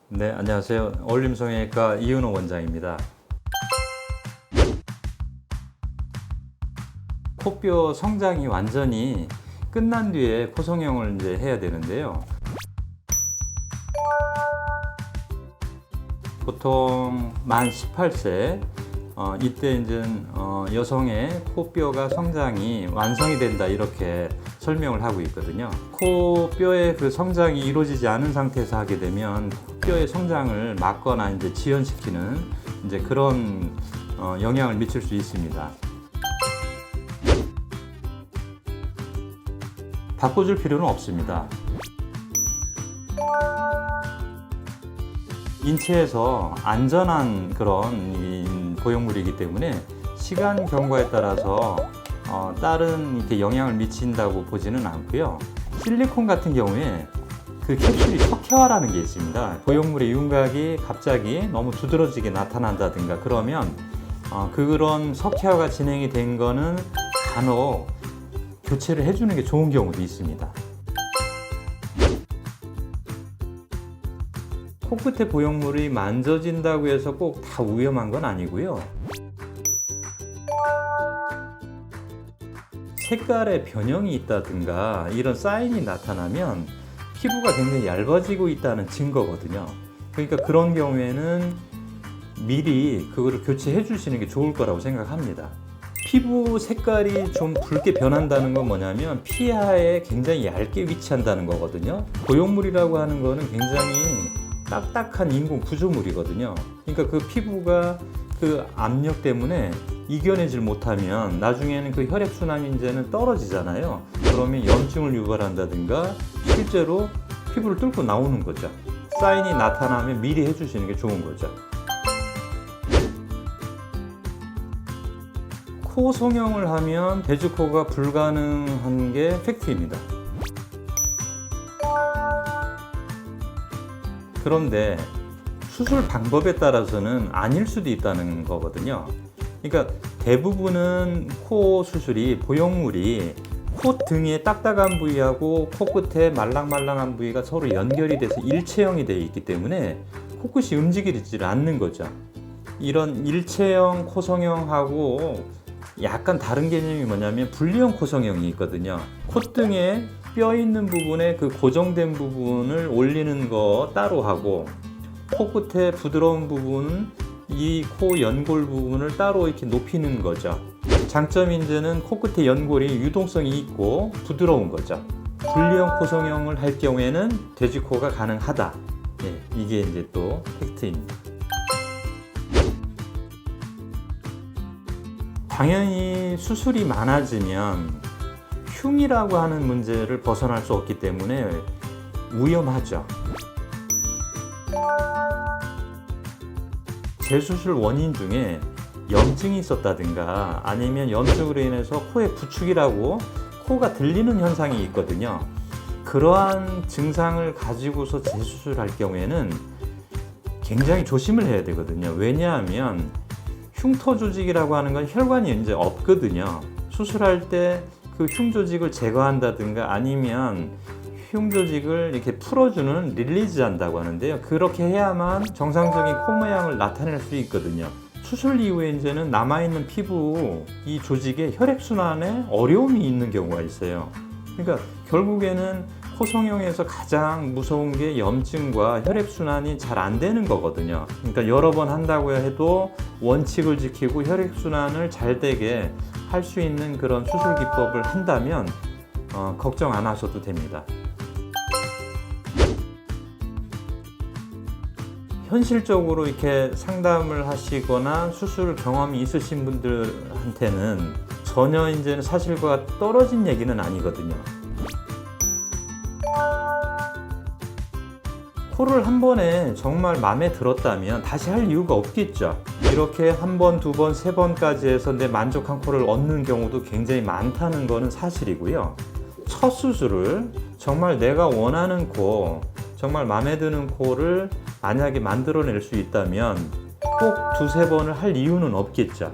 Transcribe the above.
네, 안녕하세요. 어울림성형외과 이은호 원장입니다. 코뼈 성장이 완전히 끝난 뒤에 코성형을 이제 해야 되는데요. 보통 만 18세 이때 이제 여성의 코뼈가 성장이 완성이 된다 이렇게 설명을 하고 있거든요. 코뼈의 그 성장이 이루어지지 않은 상태에서 하게 되면 코뼈의 성장을 막거나 이제 지연시키는 이제 그런 영향을 미칠 수 있습니다. 바꿔줄 필요는 없습니다. 인체에서 안전한 그런 보형물이기 때문에 시간 경과에 따라서 다른 이렇게 영향을 미친다고 보지는 않고요. 실리콘 같은 경우에 그 캡슐이 석회화라는 게 있습니다. 보형물의 윤곽이 갑자기 너무 두드러지게 나타난다든가 그러면 그런 석회화가 진행이 된 거는 간혹 교체를 해주는 게 좋은 경우도 있습니다. 코끝의 보형물이 만져진다고 해서 꼭 다 위험한 건 아니고요. 색깔의 변형이 있다든가 이런 사인이 나타나면 피부가 굉장히 얇아지고 있다는 증거거든요. 그러니까 그런 경우에는 미리 그거를 교체해 주시는 게 좋을 거라고 생각합니다. 피부 색깔이 좀 붉게 변한다는 건 뭐냐면 피하에 굉장히 얇게 위치한다는 거거든요. 보형물이라고 하는 거는 굉장히 딱딱한 인공 구조물이거든요. 그러니까 그 피부가 그 압력 때문에 이겨내질 못하면 나중에는 그 혈액순환이 이제는 떨어지잖아요. 그러면 염증을 유발한다든가 실제로 피부를 뚫고 나오는 거죠. 사인이 나타나면 미리 해주시는 게 좋은 거죠. 코 성형을 하면 대주코가 불가능한 게 팩트입니다. 그런데 수술 방법에 따라서는 아닐 수도 있다는 거거든요. 그러니까 대부분은 코 수술이 보형물이 코 등의 딱딱한 부위하고 코끝의 말랑말랑한 부위가 서로 연결이 돼서 일체형이 되어 있기 때문에 코끝이 움직이지 않는 거죠. 이런 일체형 코성형하고 약간 다른 개념이 뭐냐면 분리형 코성형이 있거든요. 콧등에 뼈 있는 부분에 그 고정된 부분을 올리는 거 따로 하고 코끝에 부드러운 부분, 이 코 연골 부분을 따로 이렇게 높이는 거죠. 장점이 이제는 코끝의 연골이 유동성이 있고 부드러운 거죠. 분리형 코성형을 할 경우에는 돼지코가 가능하다. 네, 이게 이제 또 팩트입니다. 당연히 수술이 많아지면 흉이라고 하는 문제를 벗어날 수 없기 때문에 위험하죠. 재수술 원인 중에 염증이 있었다든가 아니면 염증으로 인해서 코의 부축이라고 코가 들리는 현상이 있거든요. 그러한 증상을 가지고서 재수술할 경우에는 굉장히 조심을 해야 되거든요. 왜냐하면 흉터 조직이라고 하는 건 혈관이 이제 없거든요. 수술할 때 그 흉 조직을 제거한다든가 아니면 흉 조직을 이렇게 풀어주는 릴리즈 한다고 하는데요. 그렇게 해야만 정상적인 코 모양을 나타낼 수 있거든요. 수술 이후에 이제는 남아있는 피부 이 조직에 혈액순환에 어려움이 있는 경우가 있어요. 그러니까 결국에는 코 성형에서 가장 무서운 게 염증과 혈액순환이 잘 안 되는 거거든요. 그러니까 여러 번 한다고 해도 원칙을 지키고 혈액순환을 잘 되게 할 수 있는 그런 수술 기법을 한다면 걱정 안 하셔도 됩니다. 현실적으로 이렇게 상담을 하시거나 수술 경험이 있으신 분들한테는 전혀 이제는 사실과 떨어진 얘기는 아니거든요. 코를 한 번에 정말 마음에 들었다면 다시 할 이유가 없겠죠. 이렇게 한 번, 두 번, 세 번까지 해서 내 만족한 코를 얻는 경우도 굉장히 많다는 것은 사실이고요. 첫 수술을 정말 내가 원하는 코, 정말 마음에 드는 코를 만약에 만들어낼 수 있다면 꼭 두세 번을 할 이유는 없겠죠.